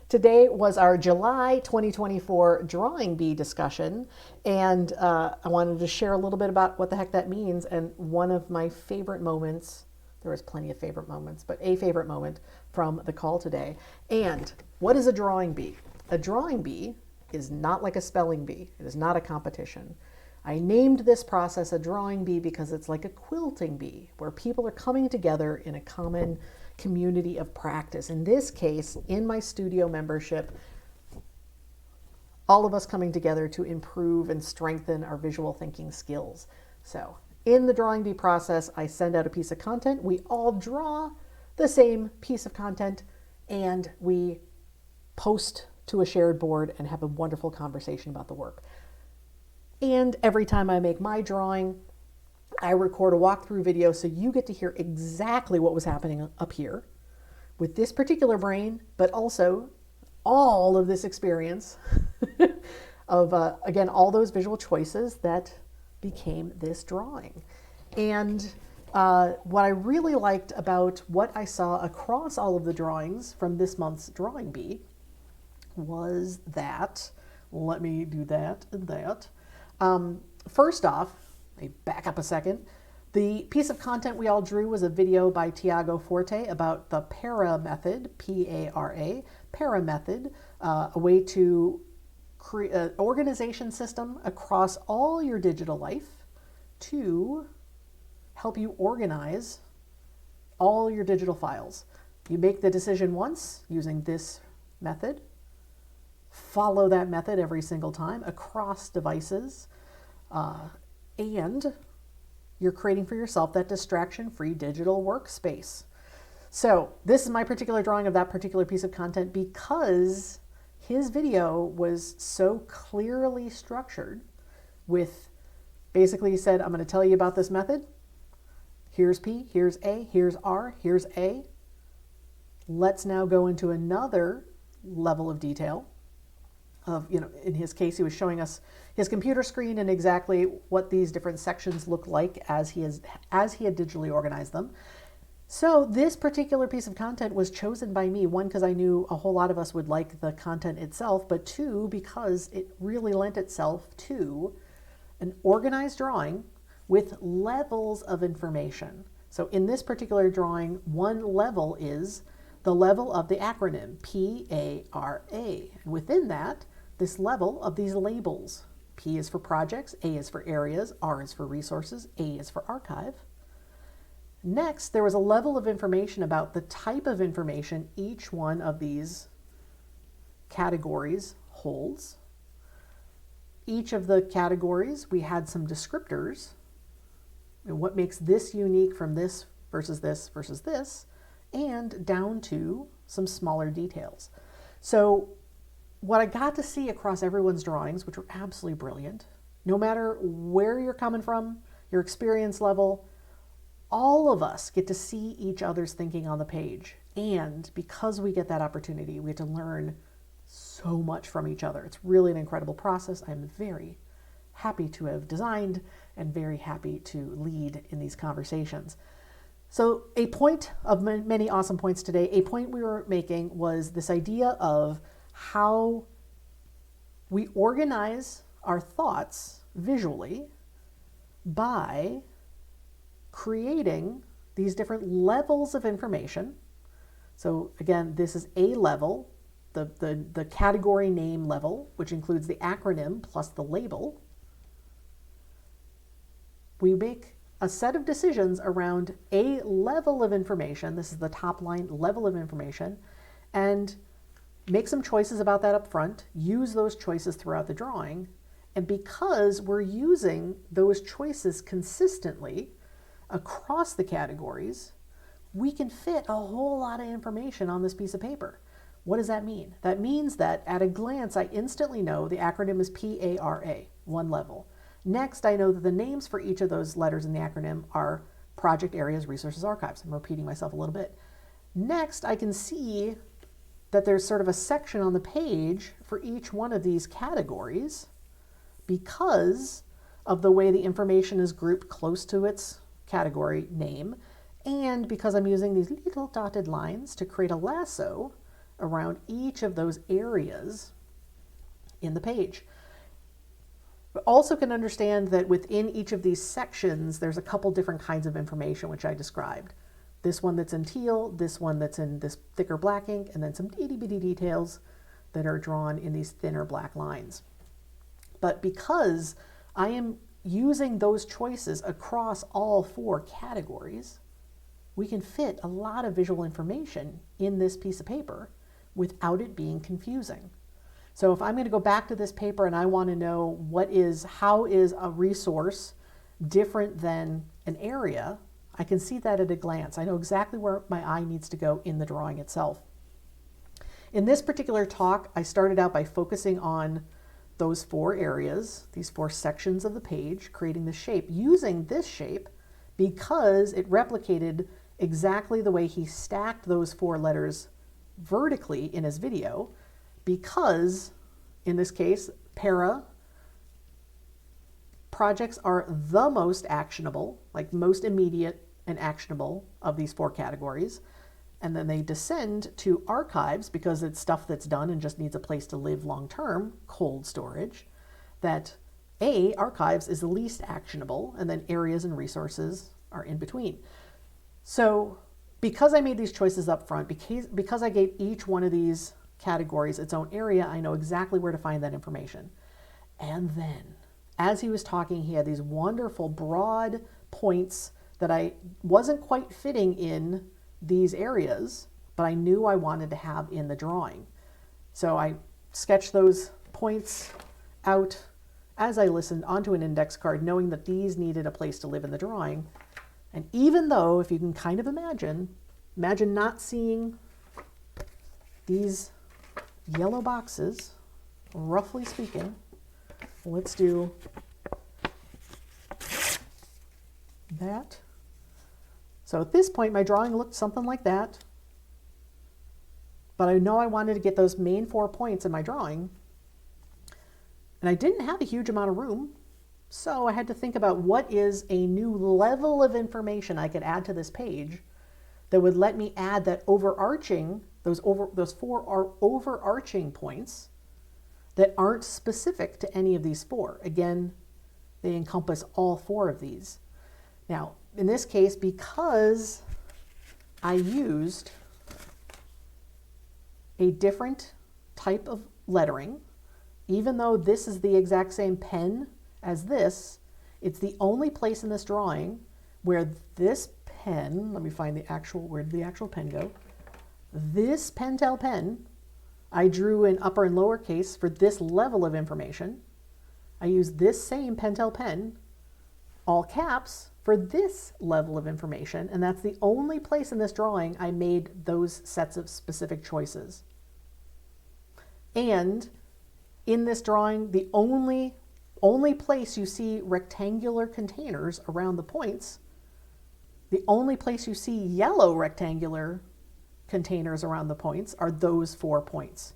Today was our July 2024 Drawing Bee discussion, and I wanted to share a little bit about what the heck that means. And one of my favorite moments, there was plenty of favorite moments, but a favorite moment from the call today. And what is a drawing bee? A drawing bee is not like a spelling bee. It is not a competition. I named this process a drawing bee because it's like a quilting bee, where people are coming together in a common community of practice. In this case, in my studio membership, all of us coming together to improve and strengthen our visual thinking skills. So in the drawing bee process, I send out a piece of content. We all draw the same piece of content and we post to a shared board and have a wonderful conversation about the work. And every time I make my drawing, I record a walkthrough video so you get to hear exactly what was happening up here with this particular brain, but also all of this experience of, again, all those visual choices that became this drawing. And what I really liked about what I saw across all of the drawings from this month's Drawing Bee was that, let me do that and that. First off, let me back up a second. The piece of content we all drew was a video by Tiago Forte about the PARA method, P-A-R-A, PARA method, a way to create an organization system across all your digital life to help you organize all your digital files. You make the decision once using this method, follow that method every single time across devices, and you're creating for yourself that distraction-free digital workspace. So this is my particular drawing of that particular piece of content because his video was so clearly structured with, basically he said, I'm going to tell you about this method. Here's P, here's A, here's R, here's A. Let's now go into another level of detail. In his case, he was showing us his computer screen and exactly what these different sections look like as he had digitally organized them. So this particular piece of content was chosen by me, one, because I knew a whole lot of us would like the content itself, but two, because it really lent itself to an organized drawing with levels of information. So in this particular drawing, one level is the level of the acronym, P-A-R-A. And within that, this level of these labels. P is for projects, A is for areas, R is for resources, A is for archive. Next, there was a level of information about the type of information each one of these categories holds. Each of the categories, we had some descriptors. And what makes this unique from this versus this versus this, and down to some smaller details. So what I got to see across everyone's drawings, which were absolutely brilliant, no matter where you're coming from, your experience level, all of us get to see each other's thinking on the page. And because we get that opportunity, we get to learn so much from each other. It's really an incredible process. I'm very happy to have designed and very happy to lead in these conversations. So a point of many awesome points today, a point we were making was this idea of how we organize our thoughts visually by creating these different levels of information. So again, this is A level, the category name level, which includes the acronym plus the label. We make a set of decisions around a level of information. This is the top line level of information, and make some choices about that up front, use those choices throughout the drawing, and because we're using those choices consistently across the categories, we can fit a whole lot of information on this piece of paper. What does that mean? That means that at a glance, I instantly know the acronym is PARA, one level. Next, I know that the names for each of those letters in the acronym are project areas, resources, archives. I'm repeating myself a little bit. Next, I can see that there's sort of a section on the page for each one of these categories because of the way the information is grouped close to its category name, and because I'm using these little dotted lines to create a lasso around each of those areas in the page. But also can understand that within each of these sections, there's a couple different kinds of information, which I described. This one that's in teal, this one that's in this thicker black ink, and then some itty bitty details that are drawn in these thinner black lines. But because I am using those choices across all 4 categories, we can fit a lot of visual information in this piece of paper without it being confusing. So if I'm going to go back to this paper and I want to know how is a resource different than an area, I can see that at a glance. I know exactly where my eye needs to go in the drawing itself. In this particular talk, I started out by focusing on those 4 areas, these 4 sections of the page, creating the shape, using this shape because it replicated exactly the way he stacked those 4 letters vertically in his video, because in this case, para projects are the most actionable, like most immediate and actionable of these 4 categories. And then they descend to archives because it's stuff that's done and just needs a place to live long term, cold storage. That archives is the least actionable, and then areas and resources are in between. So because I made these choices up front, because I gave each one of these categories its own area, I know exactly where to find that information. And then, as he was talking, he had these wonderful broad points that I wasn't quite fitting in these areas, but I knew I wanted to have in the drawing. So I sketched those points out as I listened onto an index card, knowing that these needed a place to live in the drawing. And even though, if you can kind of imagine not seeing these yellow boxes, roughly speaking, let's do that. So at this point, my drawing looked something like that, but I know I wanted to get those main 4 points in my drawing, and I didn't have a huge amount of room, so I had to think about what is a new level of information I could add to this page that would let me add that overarching, those 4 overarching points that aren't specific to any of these 4. Again, they encompass all 4 of these. Now, in this case, because I used a different type of lettering, even though this is the exact same pen as this, it's the only place in this drawing where this pen, let me find where did the actual pen go? This Pentel pen, I drew in upper and lowercase for this level of information. I used this same Pentel pen, all caps, for this level of information, and that's the only place in this drawing I made those sets of specific choices. And in this drawing, the only place you see rectangular containers around the points, the only place you see yellow rectangular containers around the points are those 4 points.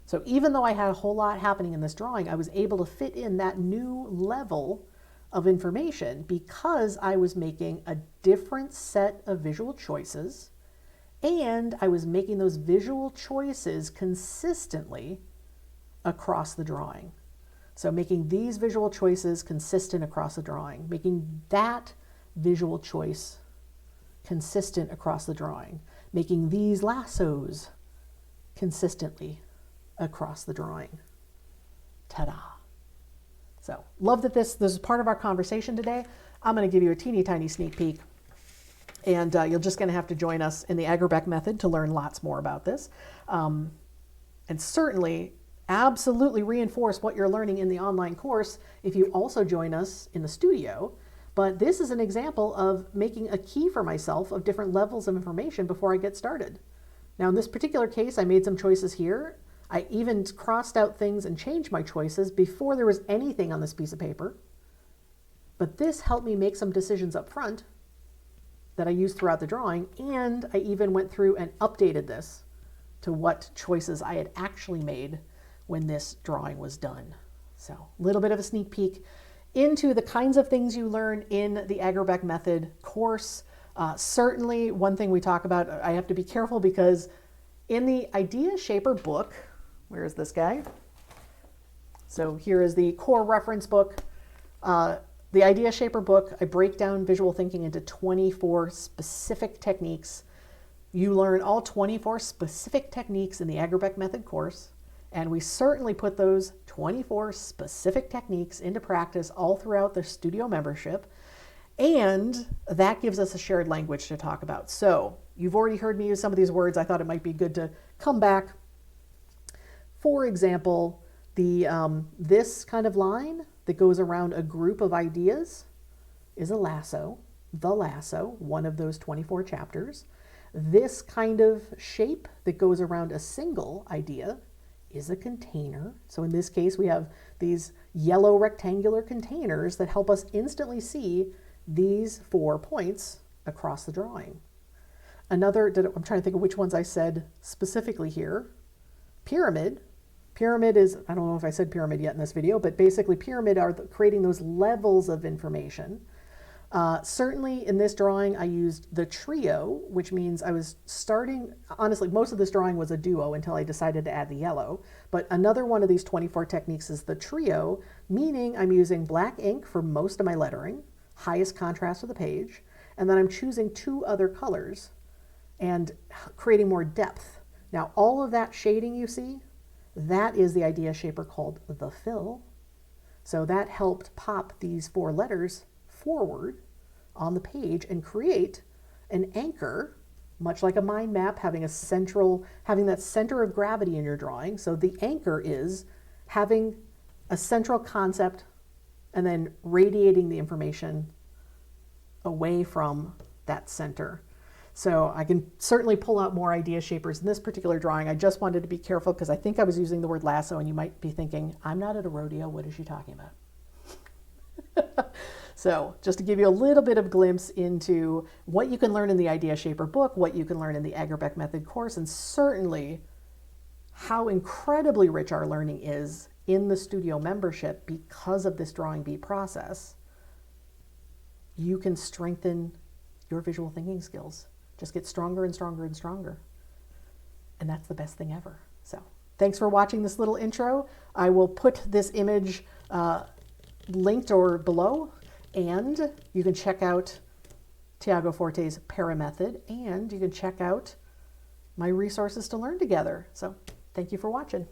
So even though I had a whole lot happening in this drawing, I was able to fit in that new level of information because I was making a different set of visual choices, and I was making those visual choices consistently across the drawing. So making these visual choices consistent across the drawing, making that visual choice consistent across the drawing, making these lassos consistently across the drawing. Ta-da! So, love that this is part of our conversation today. I'm going to give you a teeny tiny sneak peek, and you're just going to have to join us in the Agerbeck method to learn lots more about this. And certainly, absolutely reinforce what you're learning in the online course if you also join us in the studio. But this is an example of making a key for myself of different levels of information before I get started. Now, in this particular case, I made some choices here. I even crossed out things and changed my choices before there was anything on this piece of paper. But this helped me make some decisions up front that I used throughout the drawing, and I even went through and updated this to what choices I had actually made when this drawing was done. So a little bit of a sneak peek into the kinds of things you learn in the Agerbeck method course. Certainly one thing we talk about, I have to be careful because In the Idea Shaper book, where is this guy? So here is the core reference book. The Idea Shaper book, I break down visual thinking into 24 specific techniques. You learn all 24 specific techniques in the Agribeck Method course, and we certainly put those 24 specific techniques into practice all throughout the studio membership, and that gives us a shared language to talk about. So you've already heard me use some of these words. I thought it might be good to come back. For example, this kind of line that goes around a group of ideas is a lasso, the lasso, one of those 24 chapters. This kind of shape that goes around a single idea is a container. So in this case, we have these yellow rectangular containers that help us instantly see these 4 points across the drawing. Another, I'm trying to think of which ones I said specifically here. Pyramid. Pyramid is, I don't know if I said pyramid yet in this video, but basically pyramid are creating those levels of information. Certainly in this drawing, I used the trio, which means I was starting, honestly, most of this drawing was a duo until I decided to add the yellow. But another one of these 24 techniques is the trio, meaning I'm using black ink for most of my lettering, highest contrast of the page, and then I'm choosing 2 other colors and creating more depth. Now, all of that shading you see, that is the Idea Shaper called the fill. So that helped pop these 4 letters forward on the page and create an anchor, much like a mind map, having that center of gravity in your drawing. So the anchor is having a central concept and then radiating the information away from that center. So I can certainly pull out more idea shapers in this particular drawing. I just wanted to be careful because I think I was using the word lasso, and you might be thinking, I'm not at a rodeo, what is she talking about? So just to give you a little bit of glimpse into what you can learn in the Idea Shaper book, what you can learn in the Agribeck Method course, and certainly how incredibly rich our learning is in the studio membership because of this Drawing Bee process. You can strengthen your visual thinking skills. Just get stronger and stronger and stronger. And that's the best thing ever. So thanks for watching this little intro. I will put this image linked or below, and you can check out Tiago Forte's Para Method, and you can check out my resources to learn together. So thank you for watching.